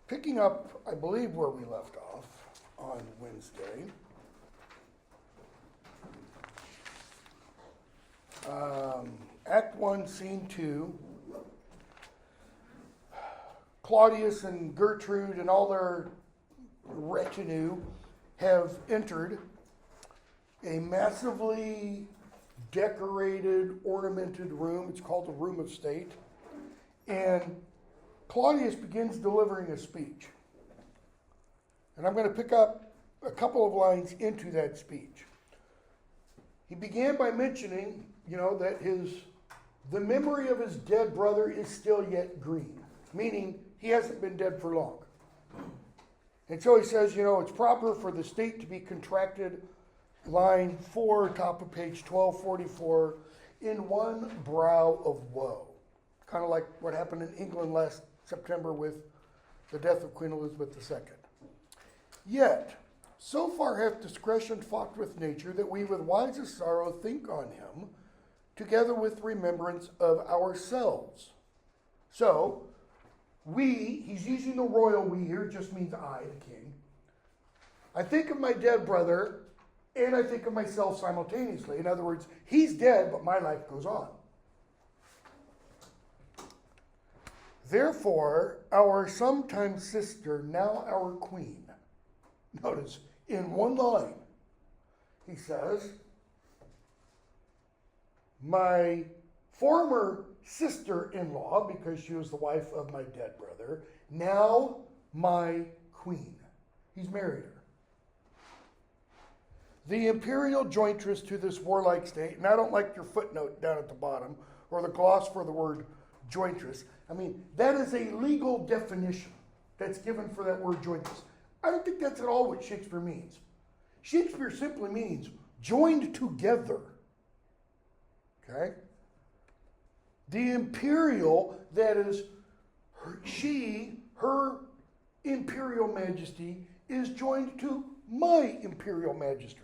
Picking up, I believe, where we left off on Wednesday. Act 1, Scene 2. Claudius and Gertrude and all their retinue have entered a massively decorated, ornamented room. It's called the Room of State. And Claudius begins delivering a speech. And I'm going to pick up a couple of lines into that speech. He began by mentioning, that the memory of his dead brother is still yet green, meaning he hasn't been dead for long. And so he says, it's proper for the state to be contracted, line 4, top of page 1244, in one brow of woe. Kind of like what happened in England last September with the death of Queen Elizabeth II. Yet, so far hath discretion fought with nature that we with wisest sorrow think on him, together with remembrance of ourselves. So, we, he's using the royal we here, just means I, the king. I think of my dead brother, and I think of myself simultaneously. In other words, he's dead, but my life goes on. Therefore, our sometime sister, now our queen. Notice, in one line, he says, my former sister-in-law, because she was the wife of my dead brother, now my queen. He's married her. The imperial jointress to this warlike state, and I don't like your footnote down at the bottom, or the gloss for the word jointress. That is a legal definition that's given for that word jointress. I don't think that's at all what Shakespeare means. Shakespeare simply means joined together. Okay? The imperial, that is, her imperial majesty, is joined to my imperial majesty.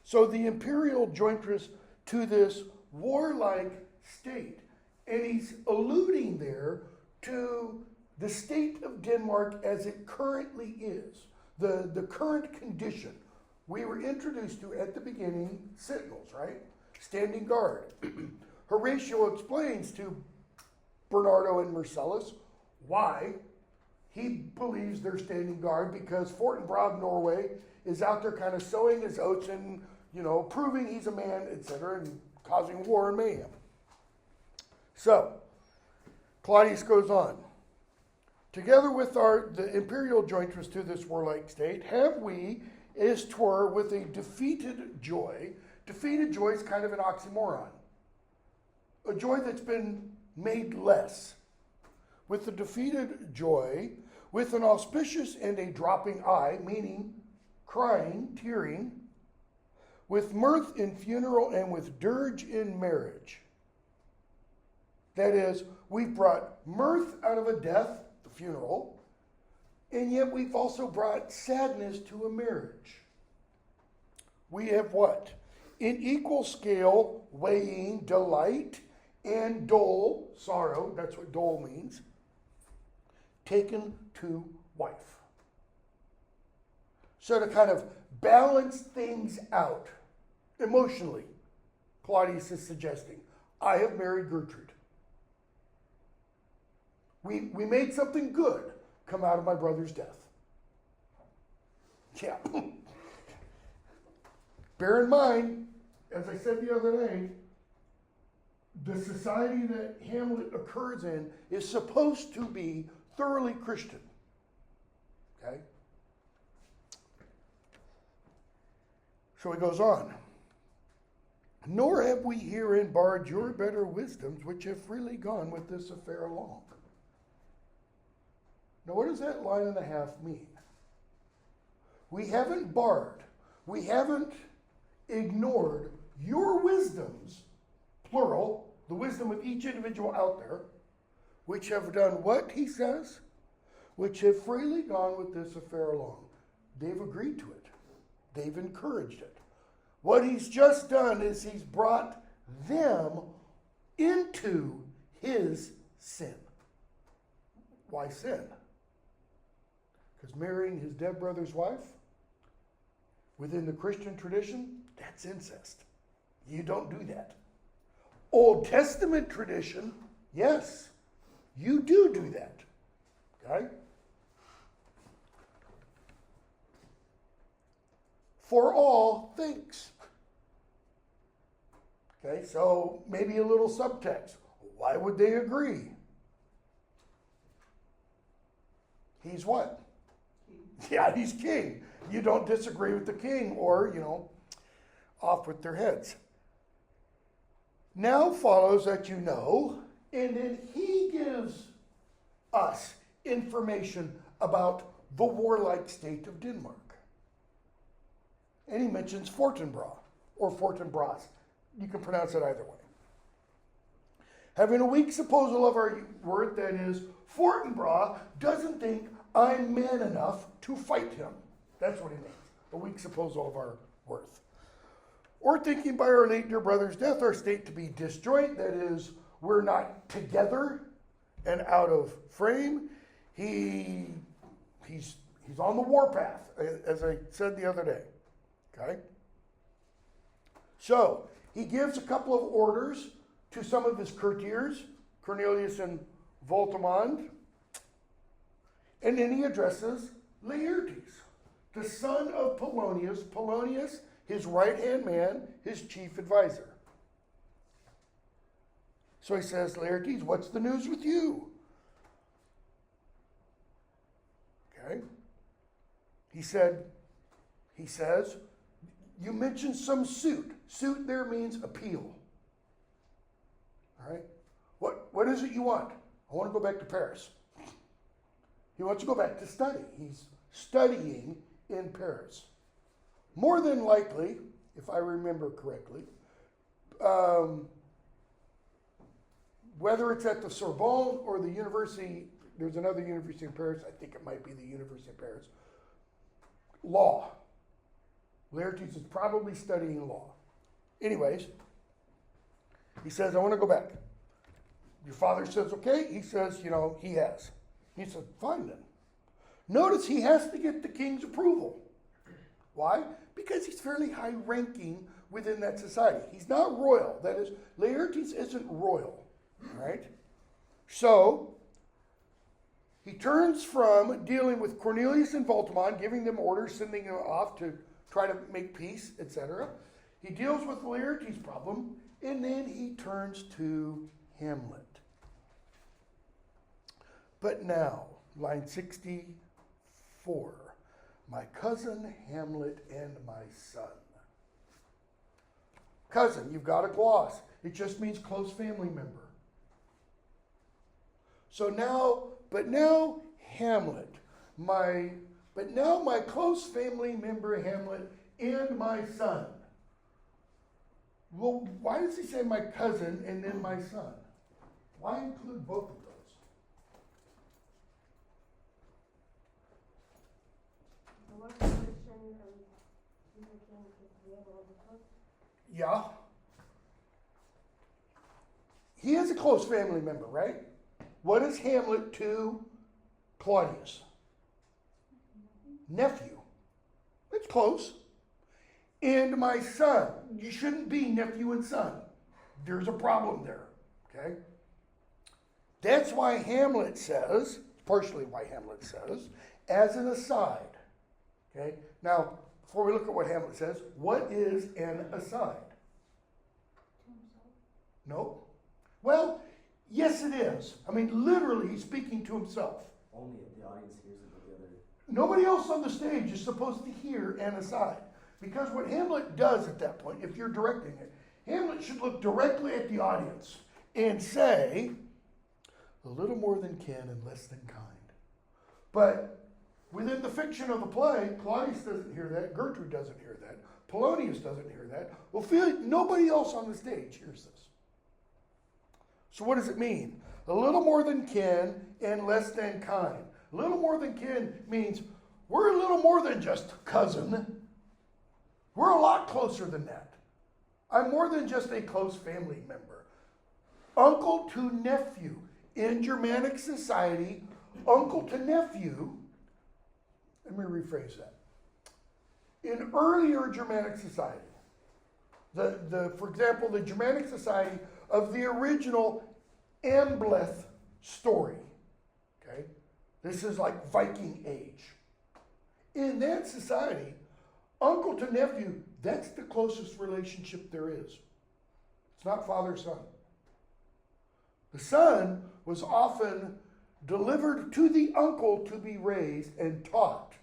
So the imperial jointress to this warlike state. And he's alluding there to the state of Denmark as it currently is, the current condition. We were introduced to, at the beginning, sentinels, right? Standing guard. Horatio explains to Bernardo and Marcellus why he believes they're standing guard, because Fortinbras, Norway, is out there kind of sowing his oats and, proving he's a man, etc., and causing war and mayhem. So, Claudius goes on. Together with the imperial jointress to this warlike state, have we, as 'twere, with a defeated joy. Defeated joy is kind of an oxymoron. A joy that's been made less. With the defeated joy, with an auspicious and a dropping eye, meaning crying, tearing, with mirth in funeral and with dirge in marriage. That is, we've brought mirth out of a death, the funeral, and yet we've also brought sadness to a marriage. We have what? In equal scale, weighing delight and dole, sorrow, that's what dole means, taken to wife. So to kind of balance things out emotionally, Claudius is suggesting, I have married Gertrude. We made something good come out of my brother's death. Yeah. Bear in mind, as I said the other day, the society that Hamlet occurs in is supposed to be thoroughly Christian. Okay? So he goes on. Nor have we herein barred your better wisdoms, which have freely gone with this affair along. Now, what does that line and a half mean? We haven't barred, we haven't ignored your wisdoms, plural, the wisdom of each individual out there, which have done what, he says? Which have freely gone with this affair along. They've agreed to it. They've encouraged it. What he's just done is he's brought them into his sin. Why sin? Because marrying his dead brother's wife, within the Christian tradition, that's incest. You don't do that. Old Testament tradition, yes, you do that. Okay? For all things. Okay, so maybe a little subtext. Why would they agree? He's what? King. Yeah, he's king. You don't disagree with the king, or, off with their heads. Now follows that and then he gives us information about the warlike state of Denmark. And he mentions Fortinbras, or Fortinbras. You can pronounce it either way. Having a weak supposal of our worth, that is, Fortinbras doesn't think I'm man enough to fight him. That's what he means. A weak supposal of our worth. Or thinking by our late dear brother's death, our state to be disjoint, that is, we're not together and out of frame. He's on the warpath, as I said the other day. Okay? So, he gives a couple of orders to some of his courtiers, Cornelius and Voltimand, and then he addresses Laertes, the son of Polonius, his right-hand man, his chief advisor. So he says, Laertes, what's the news with you? Okay. He says, you mentioned some suit. Suit there means appeal. All right. What is it you want? I want to go back to Paris. He wants to go back to study. He's studying in Paris. More than likely, if I remember correctly, whether it's at the Sorbonne or the university, there's another university in Paris, I think it might be the University of Paris, law. Laertes is probably studying law. Anyways, he says, I want to go back. Your father says, okay. He says, he has. He said, fine then. Notice he has to get the king's approval. Why? Because he's fairly high ranking within that society. He's not royal. That is, Laertes isn't royal. Right? So, he turns from dealing with Cornelius and Voltimand, giving them orders, sending them off to try to make peace, etc. He deals with Laertes' problem, and then he turns to Hamlet. But now, line 64, my cousin Hamlet and my son. Cousin, you've got a gloss. It just means close family member. So now Hamlet, my close family member Hamlet and my son. Well, why does he say my cousin and then my son? Why include both of those? Yeah. He is a close family member, right? What is Hamlet to Claudius? Nephew. It's close. And my son. You shouldn't be nephew and son. There's a problem there. Okay? That's why Hamlet says, partially why Hamlet says, as an aside. Okay? Now, before we look at what Hamlet says, what is an aside? No? Well, yes it is. I mean, literally, he's speaking to himself. Only if the audience hears it together. Nobody else on the stage is supposed to hear an aside. Because what Hamlet does at that point, if you're directing it, Hamlet should look directly at the audience and say, a little more than kin and less than kind. But within the fiction of the play, Claudius doesn't hear that, Gertrude doesn't hear that, Polonius doesn't hear that. Ophelia, nobody else on the stage hears this. So what does it mean? A little more than kin and less than kind. A little more than kin means we're a little more than just cousin. We're a lot closer than that. I'm more than just a close family member. Uncle to nephew. In Germanic society, uncle to nephew Let me rephrase that. In earlier Germanic society, for example, the Germanic society of the original Ambleth story, okay? This is like Viking age. In that society, uncle to nephew, that's the closest relationship there is. It's not father-son. The son was often delivered to the uncle to be raised and taught,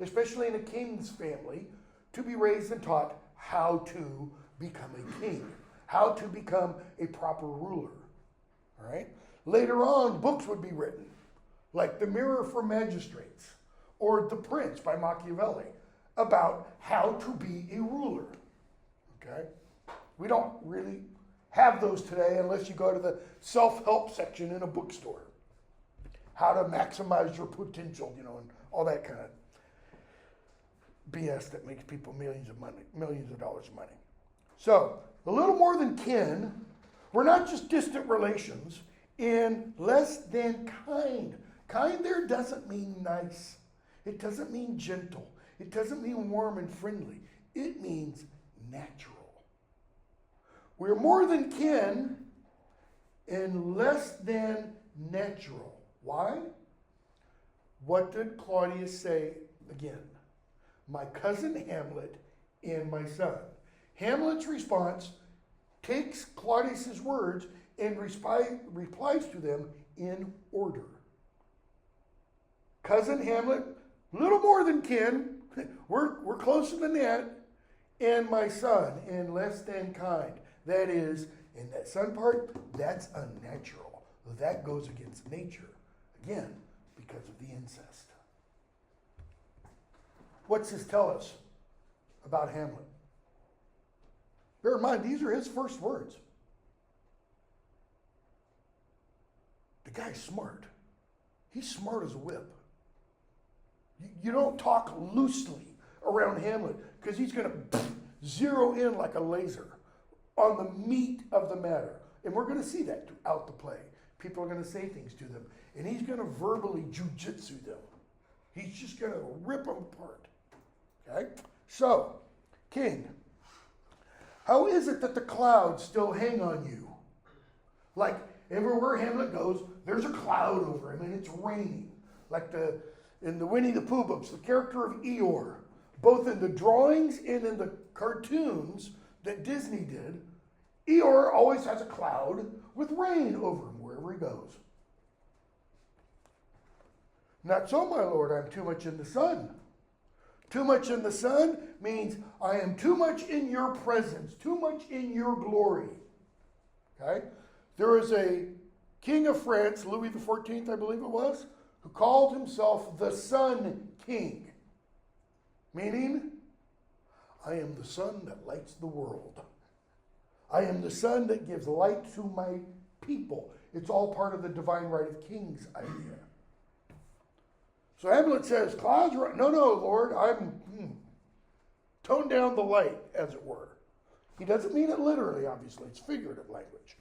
especially in a king's family, to be raised and taught how to become a king, how to become a proper ruler. All right? Later on, books would be written, like The Mirror for Magistrates or The Prince by Machiavelli, about how to be a ruler. Okay? We don't really have those today unless you go to the self-help section in a bookstore. How to maximize your potential, and all that kind of BS that makes people millions of dollars of money. So, a little more than kin, we're not just distant relations, and less than kind. Kind there doesn't mean nice. It doesn't mean gentle. It doesn't mean warm and friendly. It means natural. We're more than kin and less than natural. Why? What did Claudius say again? My cousin Hamlet and my son. Hamlet's response takes Claudius's words and replies to them in order. Cousin Hamlet, little more than kin, we're closer than that, and my son, and less than kind. That is, in that son part, that's unnatural. That goes against nature. Again, because of the incest. What's this tell us about Hamlet? Bear in mind, these are his first words. The guy's smart. He's smart as a whip. You don't talk loosely around Hamlet because he's going to zero in like a laser on the meat of the matter. And we're going to see that throughout the play. People are going to say things to them, and he's going to verbally jujitsu them. He's just going to rip them apart. Okay? So, king, how is it that the clouds still hang on you? Like everywhere Hamlet goes, there's a cloud over him, and it's raining. Like in the Winnie the Pooh books, the character of Eeyore, both in the drawings and in the cartoons that Disney did, Eeyore always has a cloud with rain over him wherever he goes. Not so, my lord, I'm too much in the sun. Too much in the sun means I am too much in your presence, too much in your glory. Okay? There was a king of France, Louis XIV, I believe it was, who called himself the Sun King. Meaning, I am the sun that lights the world. I am the sun that gives light to my people. It's all part of the divine right of kings idea. So Hamlet says, clouds, no, Lord, I'm tone down the light, as it were. He doesn't mean it literally, obviously. It's figurative language.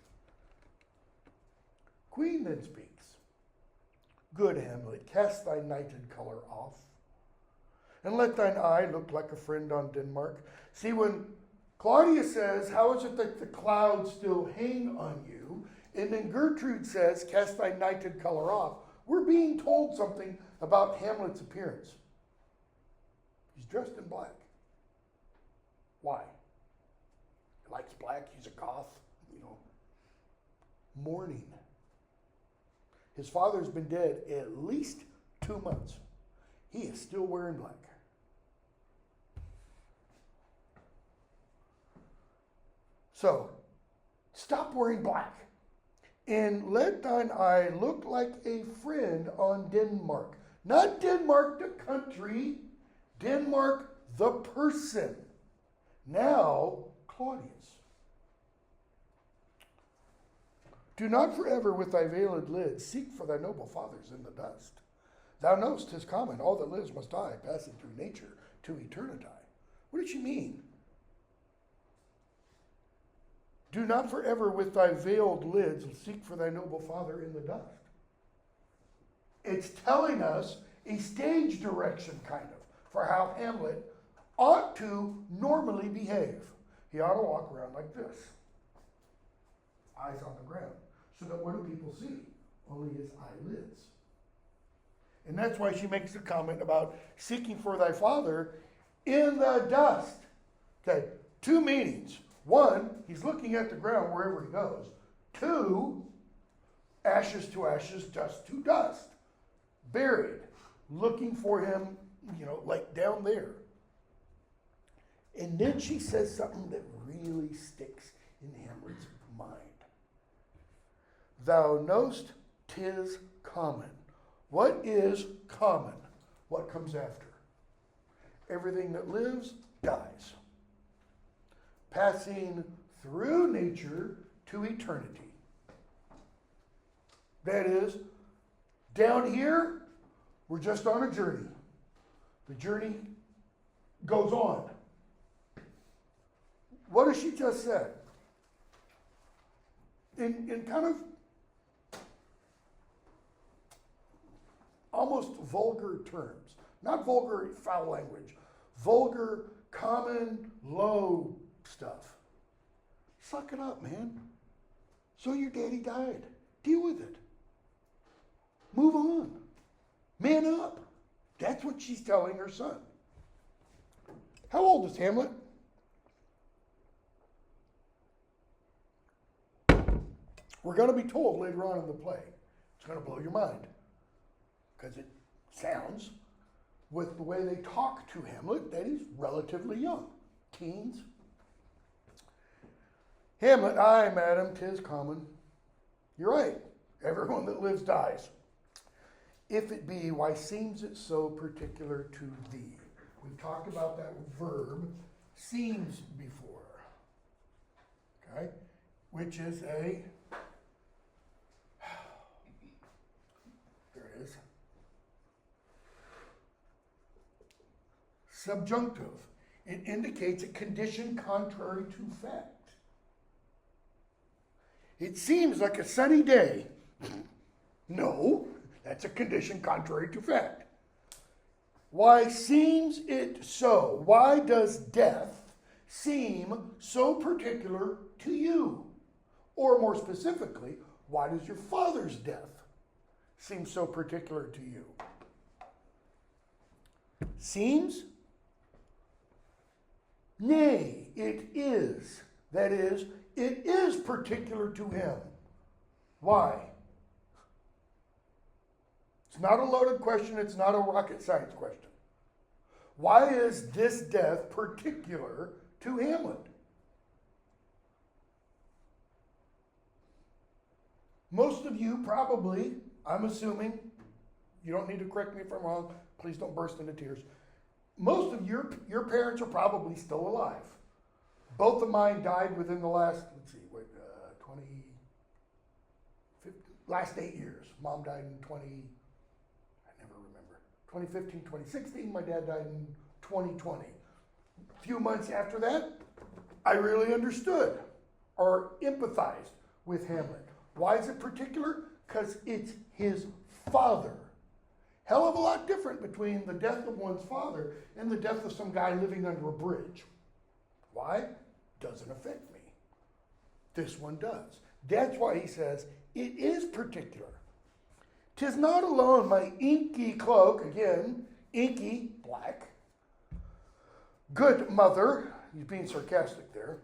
Queen then speaks. Good Hamlet, cast thy nighted color off, and let thine eye look like a friend on Denmark. See, when Claudius says, how is it that the clouds still hang on you? And then Gertrude says, cast thy nighted color off. We're being told something about Hamlet's appearance. He's dressed in black. Why? He likes black, he's a goth, Mourning. His father's been dead at least 2 months. He is still wearing black. So, stop wearing black. And let thine eye look like a friend on Denmark. Not Denmark the country, Denmark the person. Now, Claudius. Do not forever with thy veiled lids seek for thy noble fathers in the dust. Thou know'st 'tis common, all that lives must die, passing through nature to eternity. What did she mean? Do not forever with thy veiled lids seek for thy noble father in the dust. It's telling us a stage direction kind of for how Hamlet ought to normally behave. He ought to walk around like this, eyes on the ground, so that what do people see? Only his eyelids. And that's why she makes a comment about seeking for thy father in the dust. Okay, two meanings. One, he's looking at the ground wherever he goes. Two, ashes to ashes, dust to dust. Buried, looking for him, like down there. And then she says something that really sticks in Hamlet's mind. Thou know'st 'tis common. What is common? What comes after? Everything that lives dies. Passing through nature to eternity. That is, down here, we're just on a journey. The journey goes on. What has she just said? In kind of almost vulgar terms, not vulgar foul language, vulgar, common, low stuff. Suck it up, man. So your daddy died. Deal with it. Move on. Man up. That's what she's telling her son. How old is Hamlet? We're going to be told later on in the play. It's going to blow your mind. Because it sounds, with the way they talk to Hamlet, that he's relatively young. Teens. Hamlet, aye, madam, 'tis common. You're right. Everyone that lives dies. If it be, why seems it so particular to thee? We've talked about that verb, seems, before. Okay? Which is a, there it is, subjunctive. It indicates a condition contrary to fact. It seems like a sunny day. No, that's a condition contrary to fact. Why seems it so? Why does death seem so particular to you? Or more specifically, why does your father's death seem so particular to you? Seems? Nay, it is. That is, it is particular to him. Why? It's not a loaded question. It's not a rocket science question. Why is this death particular to Hamlet? Most of you probably, I'm assuming, you don't need to correct me if I'm wrong, please don't burst into tears. Most of your parents are probably still alive. Both of mine died within the last, last 8 years. Mom died in 2015, 2016. My dad died in 2020. A few months after that, I really understood or empathized with Hamlet. Why is it particular? Because it's his father. Hell of a lot different between the death of one's father and the death of some guy living under a bridge. Why? Doesn't affect me. This one does. That's why he says, it is particular. 'Tis not alone my inky cloak, again, inky, black. Good mother, he's being sarcastic there.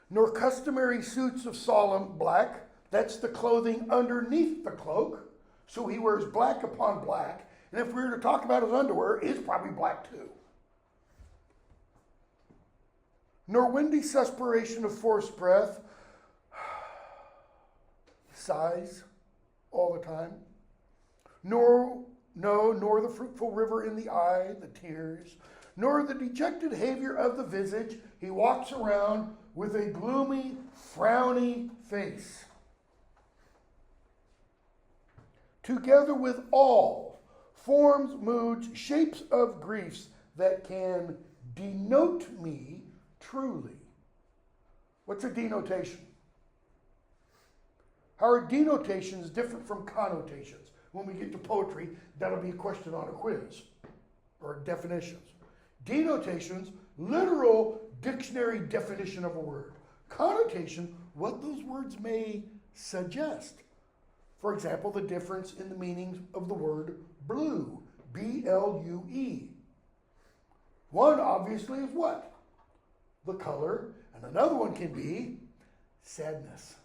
Nor customary suits of solemn black, that's the clothing underneath the cloak. So he wears black upon black. And if we were to talk about his underwear, it's probably black too. Nor windy suspiration of forced breath, sighs all the time. Nor the fruitful river in the eye, the tears. Nor the dejected behavior of the visage. He walks around with a gloomy, frowny face. Together with all forms, moods, shapes of griefs that can denote me truly. What's a denotation? How are denotations different from connotations? When we get to poetry, that'll be a question on a quiz or definitions. Denotations, literal dictionary definition of a word. Connotation, what those words may suggest. For example, the difference in the meanings of the word blue, B-L-U-E. One obviously is what? The color, and another one can be sadness.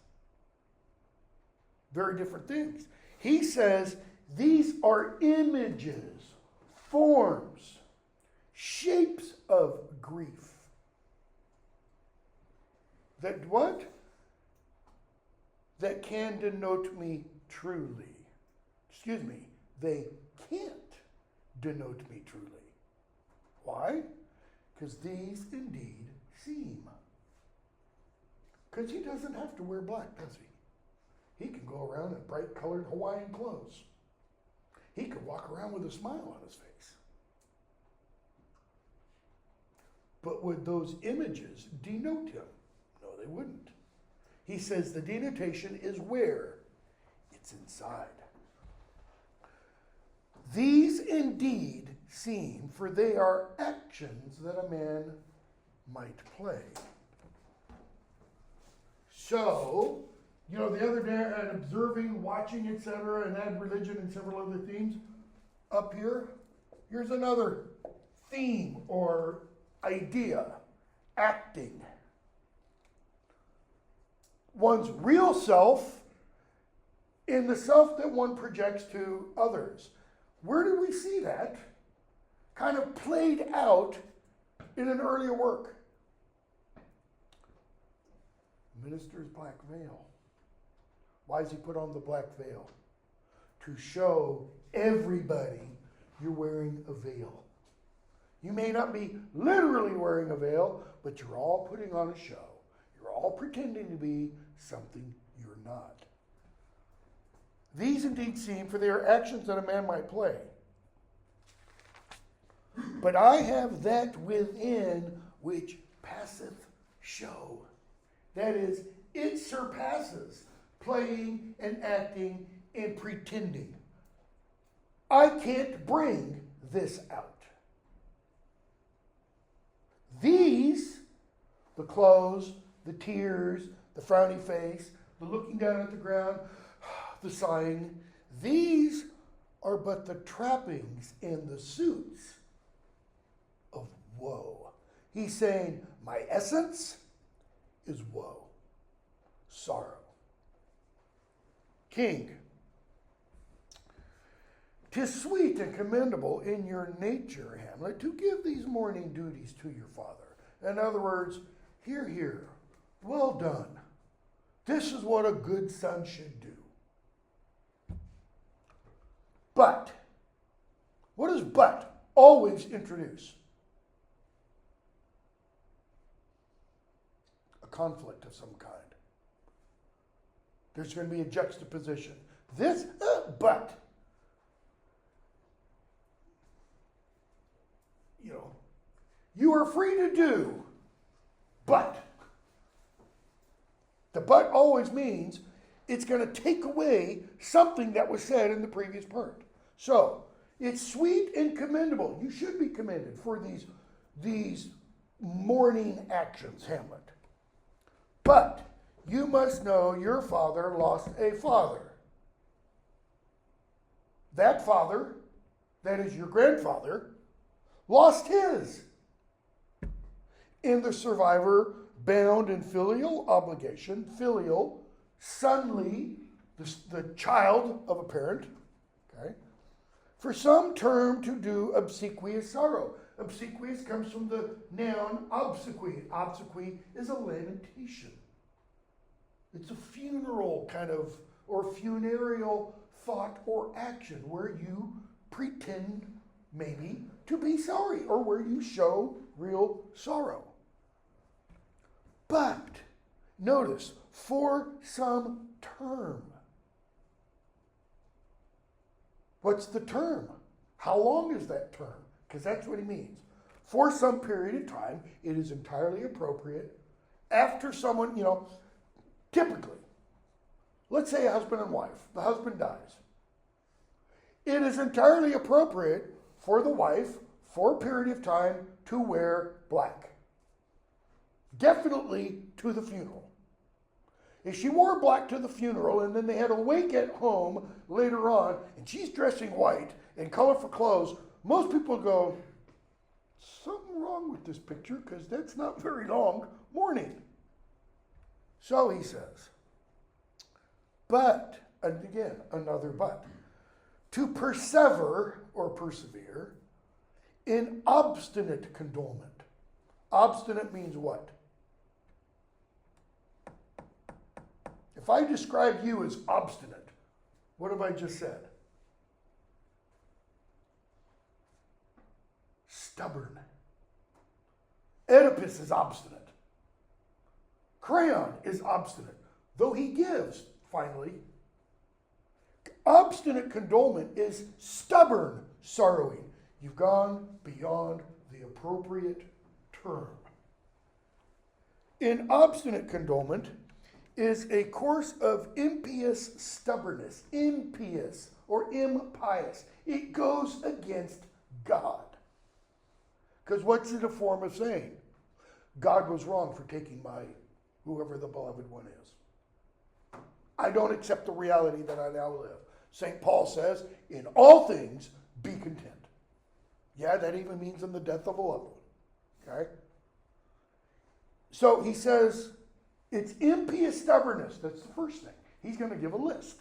Very different things. He says these are images, forms, shapes of grief. That what? That can denote me truly. Excuse me, they can't denote me truly. Why? Because these indeed seem. Because he doesn't have to wear black, does he? He can go around in bright colored Hawaiian clothes. He could walk around with a smile on his face. But would those images denote him? No, they wouldn't. He says the denotation is where? It's inside. These indeed seem, for they are actions that a man might play. So, the other day I had observing, watching, etc., and add religion and several other themes. Up here, here's another theme or idea, acting. One's real self in the self that one projects to others. Where do we see that kind of played out in an earlier work? Minister's black veil. Why does he put on the black veil? To show everybody you're wearing a veil. You may not be literally wearing a veil, but you're all putting on a show. You're all pretending to be something you're not. These indeed seem, for they are actions that a man might play. But I have that within which passeth show. That is, it surpasses playing and acting and pretending. I can't bring this out. These, the clothes, the tears, the frowny face, the looking down at the ground, the sighing, these are but the trappings and the suits of woe. He's saying, my essence is woe, sorrow. King, 'tis sweet and commendable in your nature, Hamlet, to give these morning duties to your father. In other words, hear, hear, well done. This is what a good son should do. But, what does but always introduce? A conflict of some kind. There's going to be a juxtaposition. This, but. You are free to do, but. The but always means it's going to take away something that was said in the previous part. So, it's sweet and commendable. You should be commended for these morning actions, Hamlet. But you must know your father lost a father. That father, that is your grandfather, lost his. In the survivor bound in filial obligation, filial, sonly, the child of a parent, okay, for some term to do obsequious sorrow. Obsequious comes from the noun obsequy. Obsequy is a lamentation. It's a funeral kind of, or funereal thought or action where you pretend maybe to be sorry or where you show real sorrow. But, notice, for some term. What's the term? How long is that term? Because that's what he means. For some period of time, it is entirely appropriate after someone, typically, let's say a husband and wife. The husband dies. It is entirely appropriate for the wife, for a period of time, to wear black. Definitely to the funeral. If she wore black to the funeral and then they had a wake at home later on and she's dressing white in colorful clothes, most people go, something wrong with this picture because that's not very long mourning. So he says, but, and again, another but, to persevere or persevere in obstinate condolement. Obstinate means what? If I describe you as obstinate, what have I just said? Stubborn. Oedipus is obstinate. Creon is obstinate, though he gives, finally. Obstinate condolement is stubborn sorrowing. You've gone beyond the appropriate term. In obstinate condolement is a course of impious stubbornness, impious or impious. It goes against God. Because what's it a form of saying? God was wrong for taking my, whoever the beloved one is. I don't accept the reality that I now live. St. Paul says, in all things, be content. Yeah, that even means in the death of a loved one. Okay? So he says, it's impious stubbornness. That's the first thing. He's going to give a list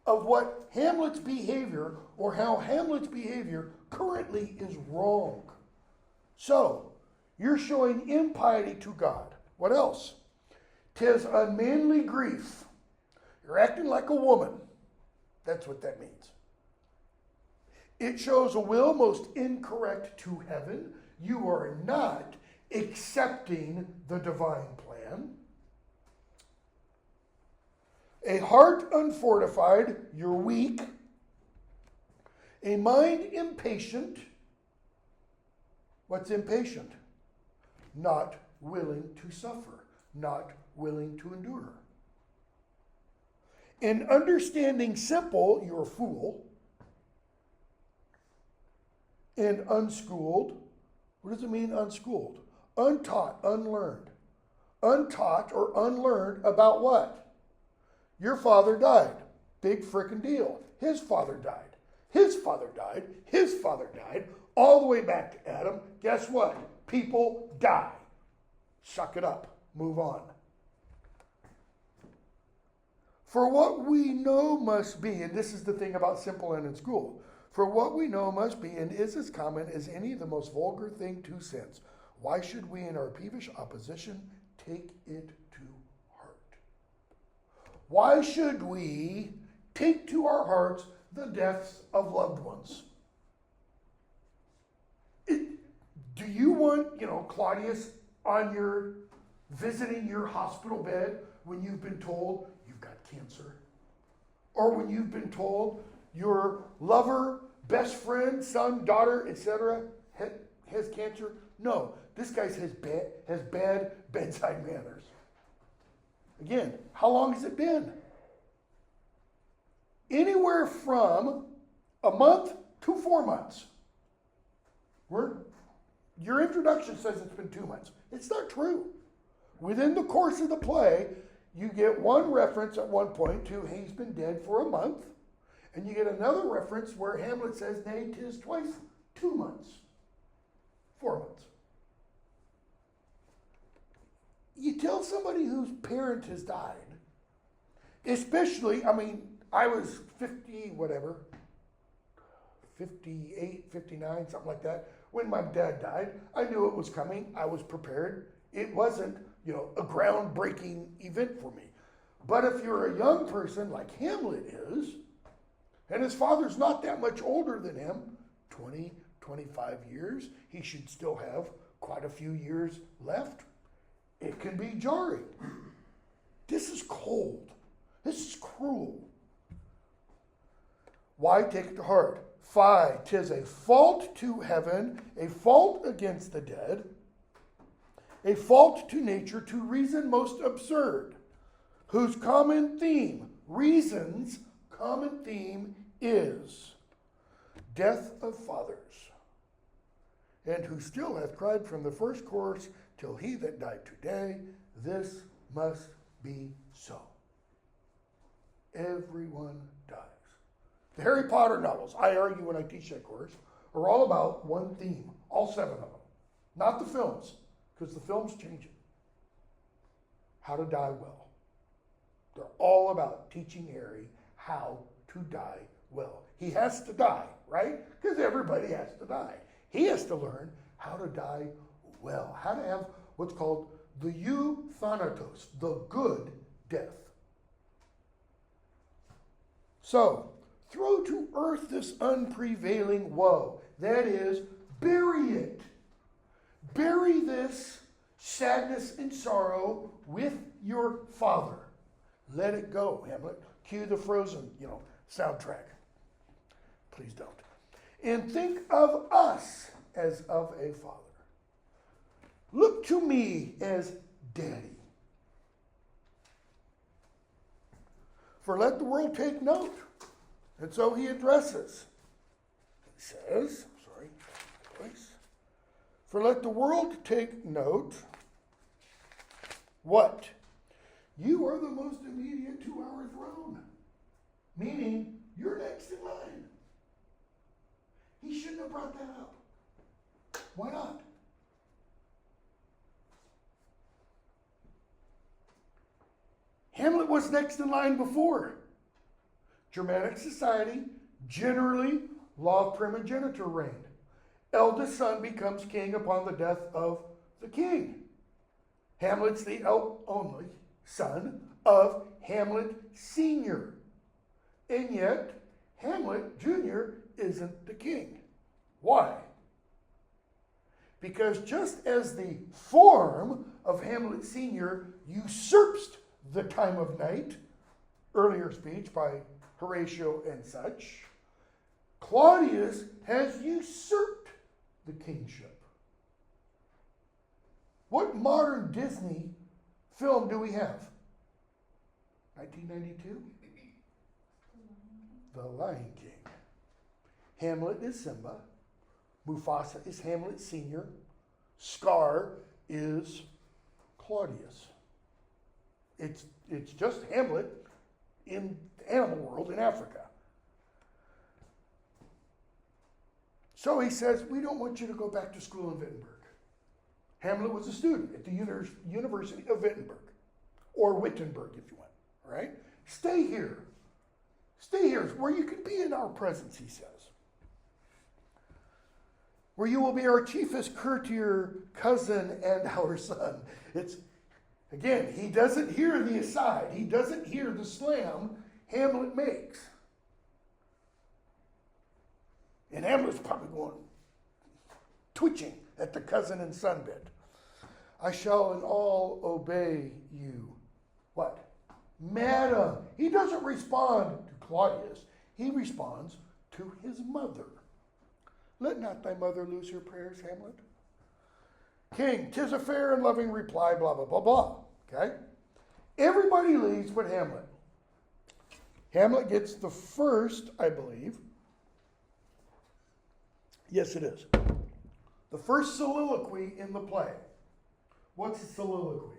of what Hamlet's behavior or how Hamlet's behavior currently is wrong. So, you're showing impiety to God. What else? 'Tis unmanly grief. You're acting like a woman. That's what that means. It shows a will most incorrect to heaven. You are not accepting the divine plan. A heart unfortified, you're weak. A mind impatient. What's impatient? Not willing to suffer, not willing to endure. In understanding simple, you're a fool. And unschooled, what does it mean unschooled? Untaught, unlearned. Untaught or unlearned about what? Your father died. Big frickin' deal. His father died. His father died. His father died. All the way back to Adam. Guess what? People die. Suck it up. Move on. For what we know must be, and this is the thing about simple and in school, for what we know must be and is as common as any of the most vulgar thing to sense. Why should we in our peevish opposition take it to heart? Why should we take to our hearts the deaths of loved ones? Do you want, Claudius on your visiting your hospital bed when you've been told you've got cancer? Or when you've been told your lover, best friend, son, daughter, etc. has cancer? No, this guy has bad bedside manners. Again, how long has it been? Anywhere from a month to 4 months. Your introduction says it's been 2 months. It's not true. Within the course of the play, you get one reference at one point to he's been dead for a month, and you get another reference where Hamlet says, nay, 'tis twice 2 months. 4 months. You tell somebody whose parent has died, especially, I was 58, 59, something like that. When my dad died, I knew it was coming. I was prepared. It wasn't, a groundbreaking event for me. But if you're a young person like Hamlet is, and his father's not that much older than him, 20, 25 years, he should still have quite a few years left. It can be jarring. This is cold. This is cruel. Why take it to heart? 5, 'tis a fault to heaven, a fault against the dead, a fault to nature, to reason most absurd, whose common theme, reason's common theme is death of fathers, and who still hath cried from the first course till he that died today, this must be so. Everyone dies. The Harry Potter novels, I argue when I teach that course, are all about one theme, all 7 of them. Not the films, because the films change it. How to die well. They're all about teaching Harry how to die well. He has to die, right? Because everybody has to die. He has to learn how to die well, how to have what's called the euthanatos, the good death. So, throw to earth this unprevailing woe. That is, bury it. Bury this sadness and sorrow with your father. Let it go, Hamlet. Cue the Frozen, soundtrack. Please don't. And think of us as of a father. Look to me as daddy. For let the world take note. And so he addresses. He says, for let the world take note. What? You are the most immediate to our throne. Meaning, you're next in line. He shouldn't have brought that up. Why not? Hamlet was next in line before. Germanic society, generally, law of primogeniture reigned. Eldest son becomes king upon the death of the king. Hamlet's the only son of Hamlet Sr. And yet, Hamlet Jr. isn't the king. Why? Because just as the form of Hamlet Sr. usurps the time of night, earlier speech by Horatio and such, Claudius has usurped the kingship. What modern Disney film do we have? 1992? The Lion King. Hamlet is Simba. Mufasa is Hamlet Sr. Scar is Claudius. It's just Hamlet in the animal world in Africa. So he says, we don't want you to go back to school in Wittenberg. Hamlet was a student at the University of Wittenberg, or Wittenberg if you want, all right? Stay here. Stay here where you can be in our presence, he says. Where you will be our chiefest courtier, cousin, and our son. Again, he doesn't hear the aside. He doesn't hear the slam Hamlet makes. And Hamlet's probably going, twitching at the cousin and son bit. I shall in all obey you. What? Madam. He doesn't respond to Claudius. He responds to his mother. Let not thy mother lose her prayers, Hamlet. King, 'tis a fair and loving reply, blah, blah, blah, blah. Okay? Everybody leaves but Hamlet. Hamlet gets the first, I believe. Yes, it is. The first soliloquy in the play. What's a soliloquy?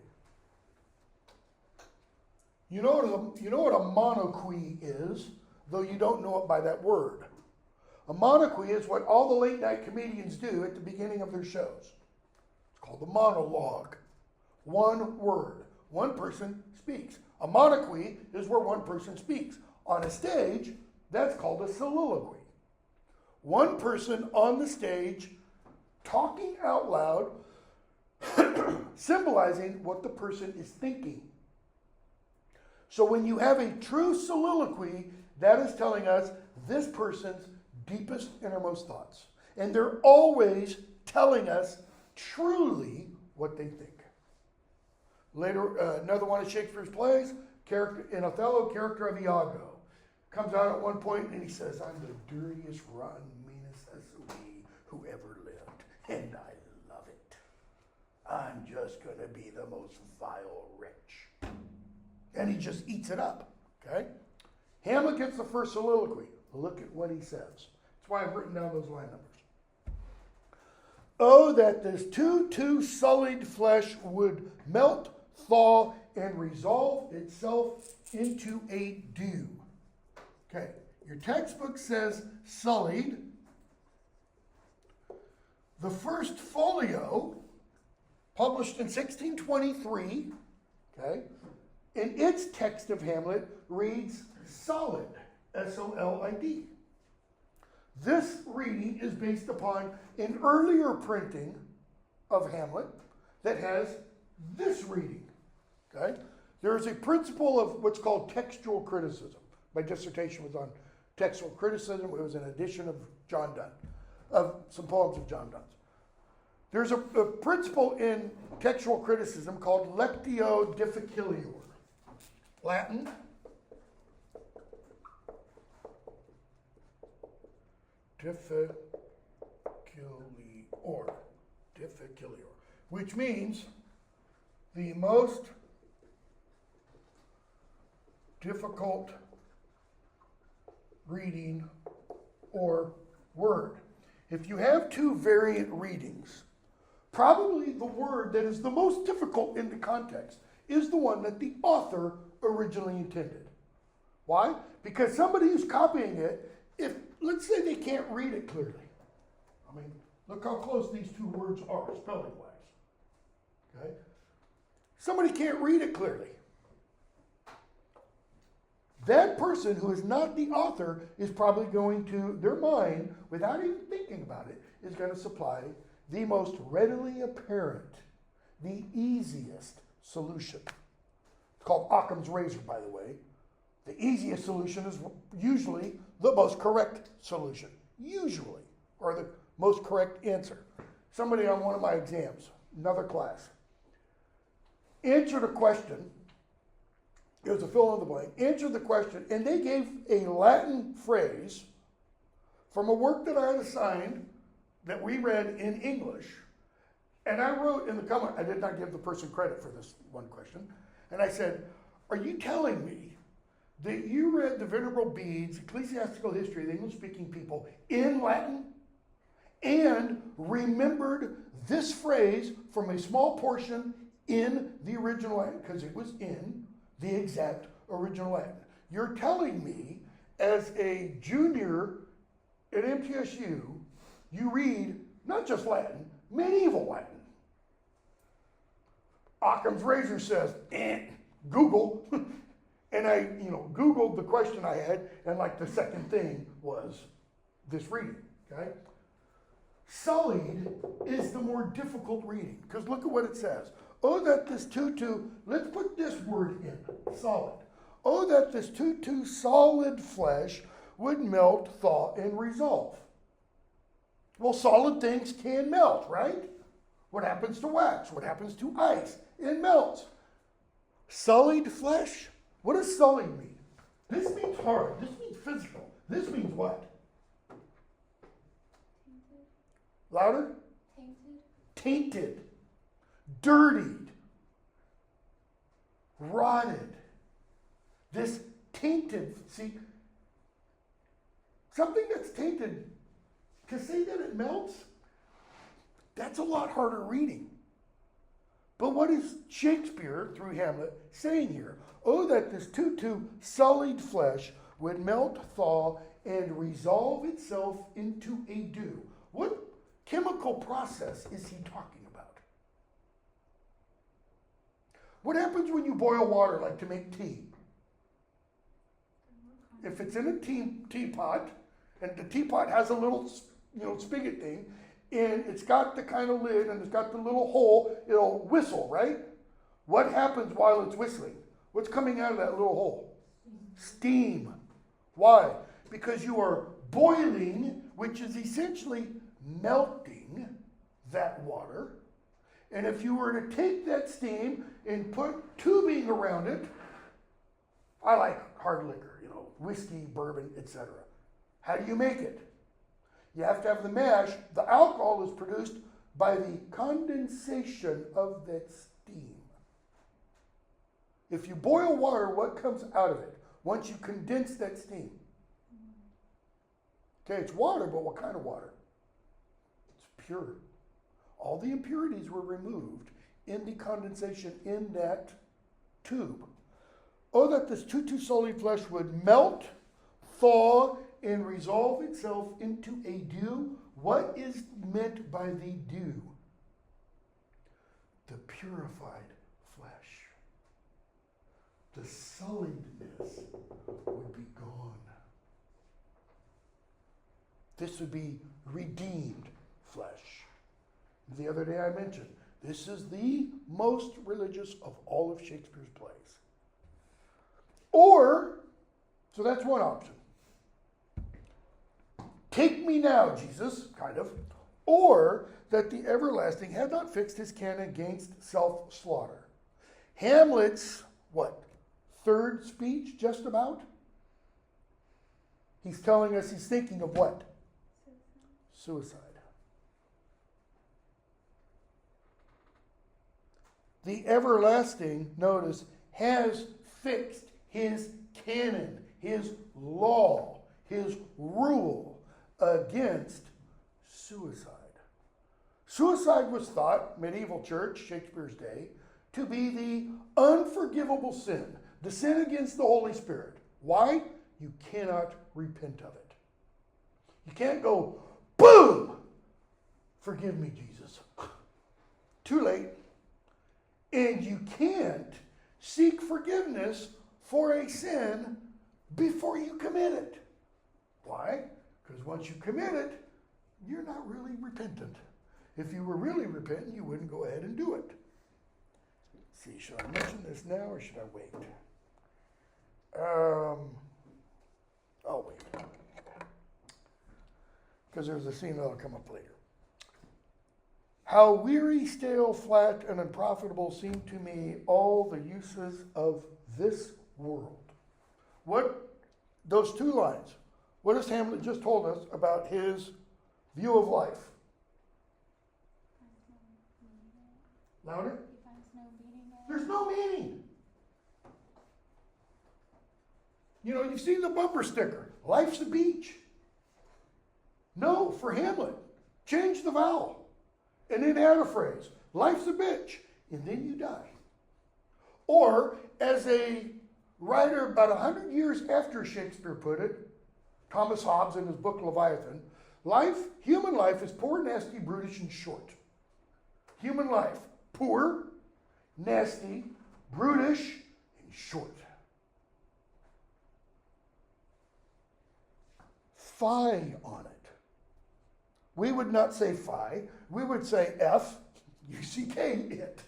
You know what a monoquy is, though you don't know it by that word. A monoquy is what all the late night comedians do at the beginning of their shows. It's called the monologue. One word. One person speaks. A monoquy is where one person speaks. On a stage, that's called a soliloquy. One person on the stage talking out loud, symbolizing what the person is thinking. So when you have a true soliloquy, that is telling us this person's deepest, innermost thoughts. And they're always telling us truly what they think. Later, another one of Shakespeare's plays, in Othello, character of Iago, comes out at one point and he says, I'm the dirtiest, rotten, meanest SOB who ever lived, and I love it. I'm just going to be the most vile wretch. And he just eats it up, okay? Hamlet gets the first soliloquy. Look at what he says. That's why I've written down those line numbers. Oh, that this too sullied flesh would melt, thaw, and resolve itself into a dew. Okay, your textbook says sullied. The first folio, published in 1623, okay, in its text of Hamlet reads solid, S-O-L-I-D. This reading is based upon an earlier printing of Hamlet that has this reading. Okay? There is a principle of what's called textual criticism. My dissertation was on textual criticism. It was an edition of John Donne, of some poems of John Donne's. There's a principle in textual criticism called lectio difficilior. Latin. Difficilior, which means the most difficult reading or word. If you have two variant readings, probably the word that is the most difficult in the context is the one that the author originally intended. Why? Because somebody who's copying it, if let's say they can't read it clearly. I mean, look how close these two words are, spelling-wise. Okay? Somebody can't read it clearly. That person who is not the author is probably going to, their mind, without even thinking about it, is going to supply the most readily apparent, the easiest solution. It's called Occam's razor, by the way. The easiest solution is usually the most correct solution. Usually. Or the most correct answer. Somebody on one of my exams, another class, answered a question. It was a fill in the blank. Answered the question, and they gave a Latin phrase from a work that I had assigned that we read in English. And I wrote in the comment, I did not give the person credit for this one question. And I said, are you telling me that you read the Venerable Bede's Ecclesiastical History of the English-speaking people in Latin and remembered this phrase from a small portion in the original Latin? Because it was in the exact original Latin. You're telling me, as a junior at MTSU, you read not just Latin, medieval Latin. Occam's razor says, Google. And I, Googled the question I had, and like the second thing was this reading, okay? Sullied is the more difficult reading, because look at what it says. Oh, that this let's put this word in, solid. Oh, that this solid flesh would melt, thaw, and resolve. Well, solid things can melt, right? What happens to wax? What happens to ice? It melts. Sullied flesh? What does sullied mean? This means hard. This means physical. This means what? Tainted. Louder? Tainted. Tainted. Dirtied. Rotted. This tainted, see, something that's tainted, to say that it melts, that's a lot harder reading. But what is Shakespeare, through Hamlet, saying here? Oh, that this sullied flesh would melt, thaw, and resolve itself into a dew. What chemical process is he talking about? What happens when you boil water, like to make tea? If it's in a teapot, and the teapot has a little, spigot thing, and it's got the kind of lid, and it's got the little hole, it'll whistle, right? What happens while it's whistling? What's coming out of that little hole? Steam. Why? Because you are boiling, which is essentially melting that water. And if you were to take that steam and put tubing around it, I like hard liquor, whiskey, bourbon, etc. How do you make it? You have to have the mash. The alcohol is produced by the condensation of that steam. If you boil water, what comes out of it once you condense that steam? Okay, it's water, but what kind of water? It's pure. All the impurities were removed in the condensation in that tube. Oh, that this two solid flesh would melt, thaw, and resolve itself into a dew. What is meant by the dew? The purified flesh. The sulliedness would be gone. This would be redeemed flesh. The other day I mentioned, this is the most religious of all of Shakespeare's plays. Or, so that's one option. Take me now, Jesus, kind of. Or that the everlasting had not fixed his canon against self-slaughter. Hamlet's, what, third speech, just about? He's telling us he's thinking of what? Suicide. The everlasting, notice, has fixed his canon, his law, his rule against suicide. Suicide was thought, medieval church, Shakespeare's day, to be the unforgivable sin, the sin against the Holy Spirit. Why? You cannot repent of it. You can't go, boom! Forgive me, Jesus. Too late. And you can't seek forgiveness for a sin before you commit it. Why? Because once you commit it, you're not really repentant. If you were really repentant, you wouldn't go ahead and do it. Let's see, should I mention this now or should I wait? I'll wait. Because there's a scene that'll come up later. How weary, stale, flat, and unprofitable seem to me all the uses of this world. What, those two lines, what has Hamlet just told us about his view of life? Louder? There's no meaning. You know, you've seen the bumper sticker, life's a beach. No, for Hamlet, change the vowel. And then add a phrase, life's a bitch, and then you die. Or, as a writer about 100 years after Shakespeare put it, Thomas Hobbes in his book Leviathan, life, human life is poor, nasty, brutish, and short. Human life, poor, nasty, brutish, and short. Phi on it. We would not say phi, we would say F-U-C-K, it.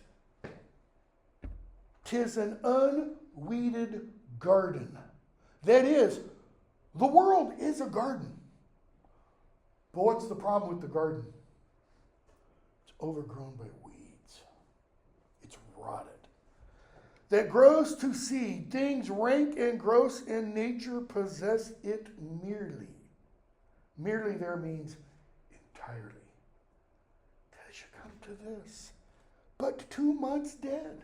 'Tis an unweeded garden. That is, the world is a garden. But what's the problem with the garden? It's overgrown by weeds. It's rotted. That grows to seed, things rank and gross in nature possess it merely. Merely there means entirely. That it should come to this. But 2 months dead.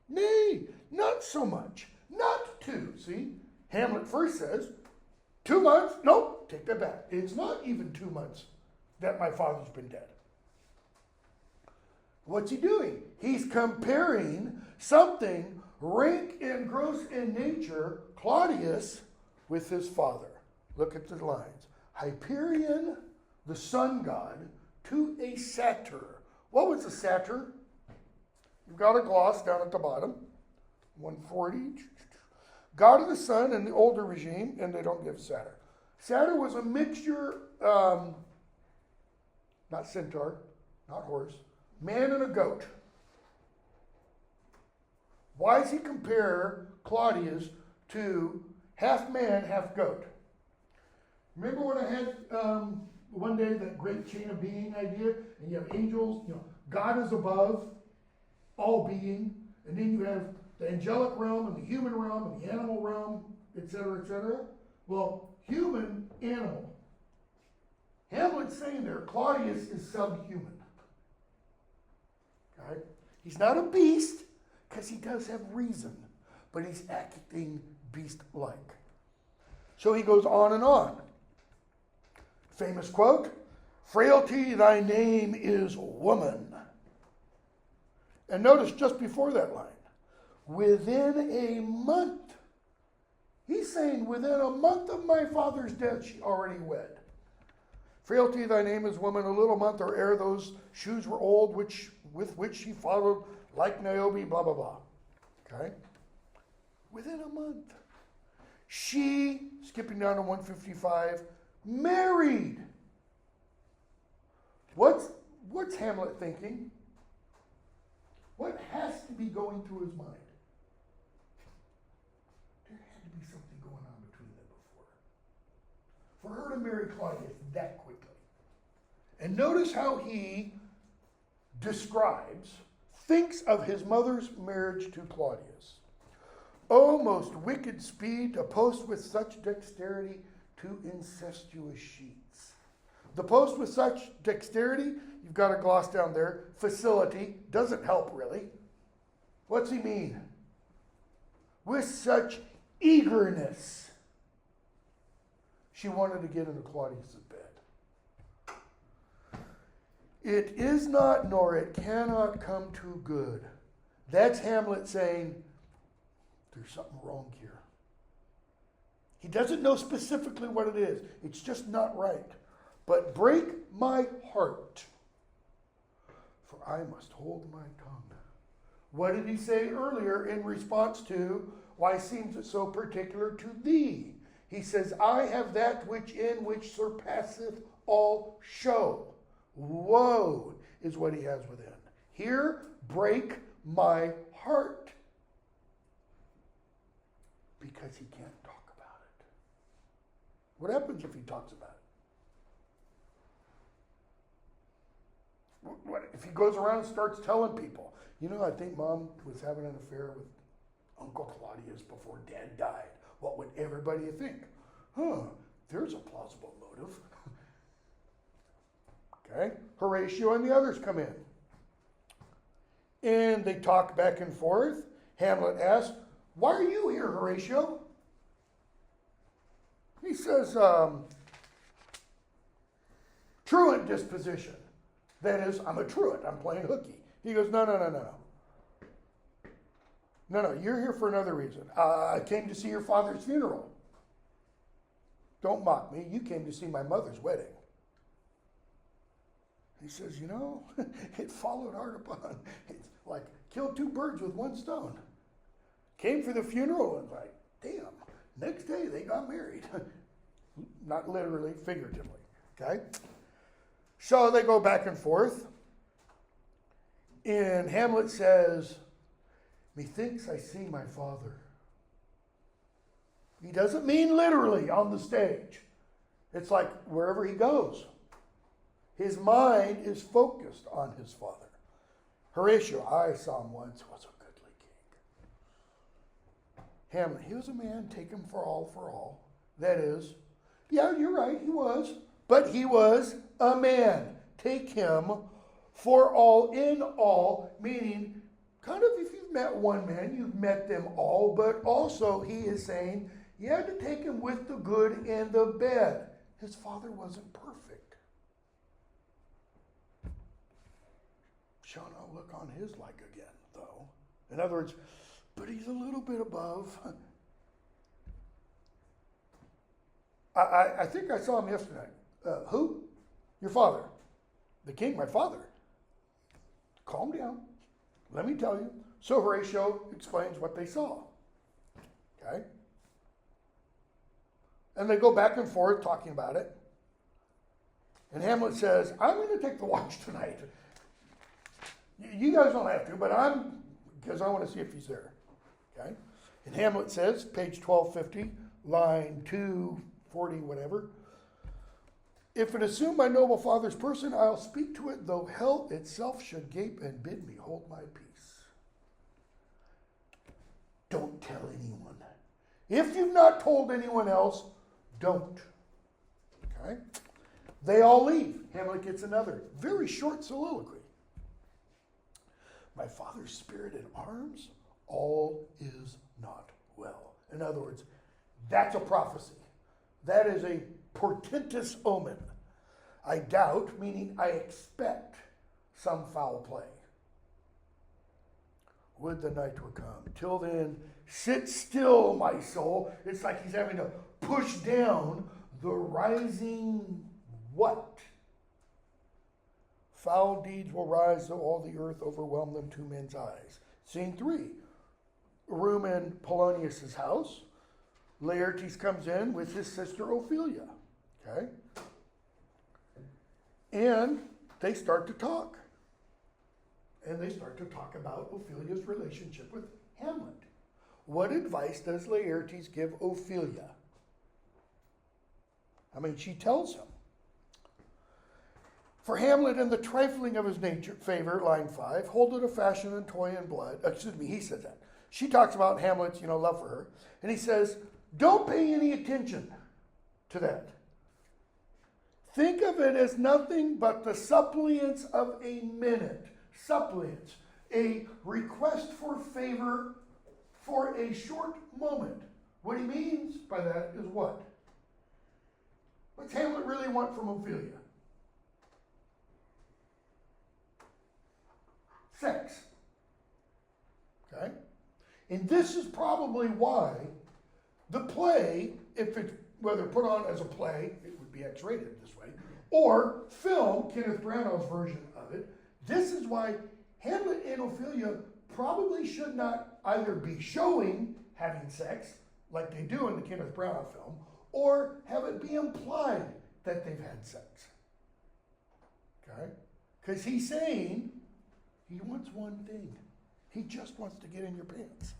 Nay, not so much. Not 2. See, Hamlet first says, 2 months? Nope, take that back. It's not even 2 months that my father's been dead. What's he doing? He's comparing something rank and gross in nature, Claudius, with his father. Look at the lines. Hyperion, the sun god, to a satyr. What was a satyr? You've got a gloss down at the bottom, 140. God of the sun in the older regime, and they don't give satyr. Satyr was a mixture, not centaur, not horse, man and a goat. Why does he compare Claudius to half man, half goat? Remember when I had one day that great chain of being idea, and you have angels, God is above all being, and then you have the angelic realm and the human realm and the animal realm, etc., etc. Well, human, animal. Hamlet's saying there, Claudius is subhuman. Okay? He's not a beast, because he does have reason, but he's acting beast-like. So he goes on and on. Famous quote, "Frailty, thy name is woman." And notice just before that line, within a month. He's saying within a month of my father's death, she already wed. "Frailty, thy name is woman, a little month or ere those shoes were old, with which she followed like Niobe," blah, blah, blah. Okay? Within a month. She, skipping down to 155, married. What's Hamlet thinking? What has to be going through his mind? There had to be something going on between them before. For her to marry Claudius that quickly. And notice how he thinks of his mother's marriage to Claudius. "O most wicked speed to post with such dexterity to incestuous sheets." The post with such dexterity, you've got a gloss down there. Facility doesn't help really. What's he mean? With such eagerness. She wanted to get into Claudius's bed. "It is not, nor it cannot come to good." That's Hamlet saying, there's something wrong here. He doesn't know specifically what it is. It's just not right. "But break my heart, for I must hold my tongue." What did he say earlier in response to, "Why seems it so particular to thee?" He says, "I have that which surpasseth all show." Woe is what he has within. Here, break my heart. Because he can't talk about it. What happens if he talks about it? What if he goes around and starts telling people, I think Mom was having an affair with Uncle Claudius before Dad died. What would everybody think? There's a plausible motive. Okay? Horatio and the others come in. And they talk back and forth. Hamlet asks, "Why are you here, Horatio?" He says, "Truant disposition." That is, I'm a truant. I'm playing hooky. He goes, No, you're here for another reason. I came to see your father's funeral. Don't mock me. You came to see my mother's wedding. He says, it followed hard upon. It's like, killed two birds with one stone. Came for the funeral and like, damn, next day they got married. Not literally, figuratively. Okay? So they go back and forth. And Hamlet says, "Methinks I see my father." He doesn't mean literally on the stage. It's like wherever he goes. His mind is focused on his father. Horatio, "I saw him once, was a goodly king." Hamlet, "He was a man, take him for all. That is, yeah, you're right, he was. But he was a man. Take him for all in all," meaning kind of if you've met one man, you've met them all, but also he is saying you had to take him with the good and the bad. His father wasn't perfect. Shall not look on his like again, though. In other words, but he's a little bit above. I think I saw him yesterday. Who? Your father. The king, my father. Calm down. Let me tell you. So Horatio explains what they saw. Okay? And they go back and forth talking about it. And Hamlet says, "I'm going to take the watch tonight. You guys don't have to, but because I want to see if he's there." Okay? And Hamlet says, page 1250, line 240, whatever, "If it assume my noble father's person, I'll speak to it, though hell itself should gape and bid me hold my peace." Don't tell anyone. If you've not told anyone else, don't. Okay? They all leave. Hamlet gets another very short soliloquy. "My father's spirit in arms, all is not well." In other words, that's a prophecy. That is a portentous omen. I doubt, meaning I expect some foul play. Would the night were come. Till then, sit still, my soul. It's like he's having to push down the rising what? Foul deeds will rise, though all the earth overwhelm them to men's eyes. Scene 3. A room in Polonius's house. Laertes comes in with his sister Ophelia. Okay? And they start to talk. And they start to talk about Ophelia's relationship with Hamlet. What advice does Laertes give Ophelia? I mean, she tells him. For Hamlet and the trifling of his nature, favor, line 5, hold it a fashion and toy and blood. He says that. She talks about Hamlet's, love for her. And he says, don't pay any attention to that. Think of it as nothing but the suppliance of a minute. Suppliance. A request for favor for a short moment. What he means by that is what? What's Hamlet really want from Ophelia? Sex. Okay? And this is probably why the play, if it's whether put on as a play, it would be X-rated this way, or film, Kenneth Branagh's version of it, this is why Hamlet and Ophelia probably should not either be showing having sex, like they do in the Kenneth Branagh film, or have it be implied that they've had sex. Okay? Because he's saying he wants one thing. He just wants to get in your pants.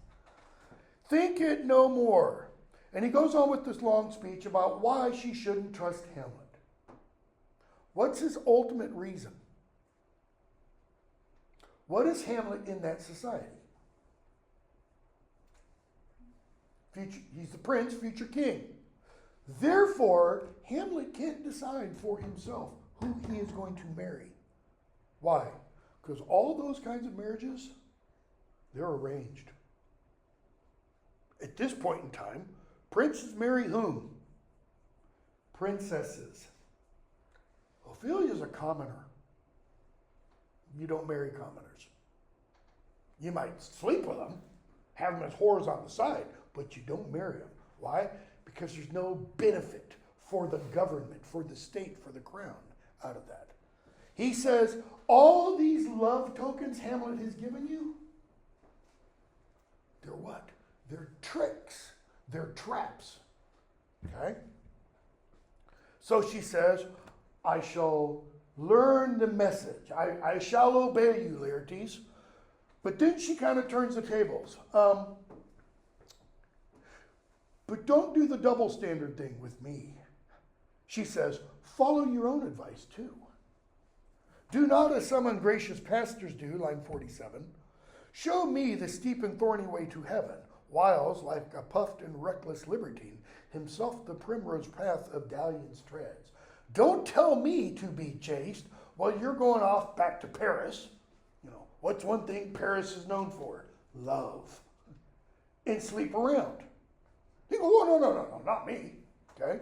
Think it no more. And he goes on with this long speech about why she shouldn't trust Hamlet. What's his ultimate reason? What is Hamlet in that society? He's the prince, future king. Therefore, Hamlet can't decide for himself who he is going to marry. Why? Because all those kinds of marriages, they're arranged. At this point in time, princes marry whom? Princesses. Ophelia's a commoner. You don't marry commoners. You might sleep with them, have them as whores on the side, but you don't marry them. Why? Because there's no benefit for the government, for the state, for the crown out of that. He says, all these love tokens Hamlet has given you, they're what? They're tricks. They're traps. Okay? So she says, I shall learn the message. I shall obey you, Laertes. But then she kind of turns the tables. But don't do the double standard thing with me. She says, follow your own advice too. Do not as some ungracious pastors do, line 47. Show me the steep and thorny way to heaven, whiles, like a puffed and reckless libertine, himself the primrose path of dalliance treads. Don't tell me to be chaste while you're going off back to Paris. What's one thing Paris is known for? Love. And sleep around. He goes, oh, no, not me. Okay?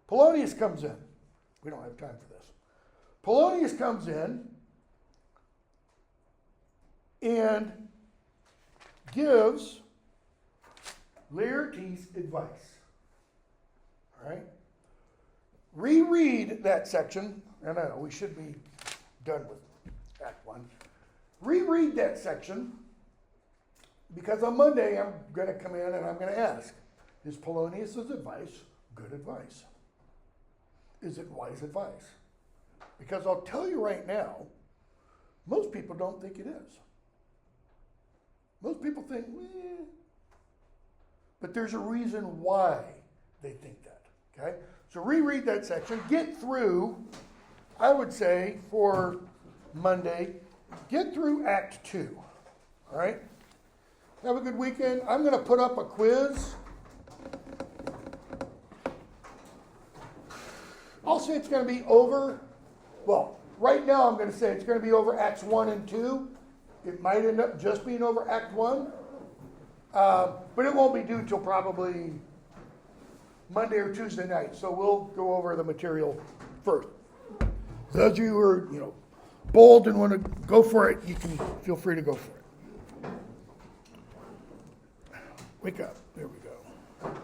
Polonius comes in. We don't have time for this. Polonius comes in and gives Laertes advice. All right? Reread that section. And I know we should be done with Act 1. Reread that section, because on Monday I'm going to come in and I'm going to ask, is Polonius' advice good advice? Is it wise advice? Because I'll tell you right now, most people don't think it is. Most people think, but there's a reason why they think that, okay? So reread that section, get through, I would say, for Monday, get through Act 2, all right? Have a good weekend. I'm going to put up a quiz. I'll say it's going to be over, well, right now I'm going to say it's going to be over Acts 1 and 2. It might end up just being over Act 1, but it won't be due till probably Monday or Tuesday night. So we'll go over the material first. Those of you who are, bold and want to go for it, you can feel free to go for it. Wake up. There we go.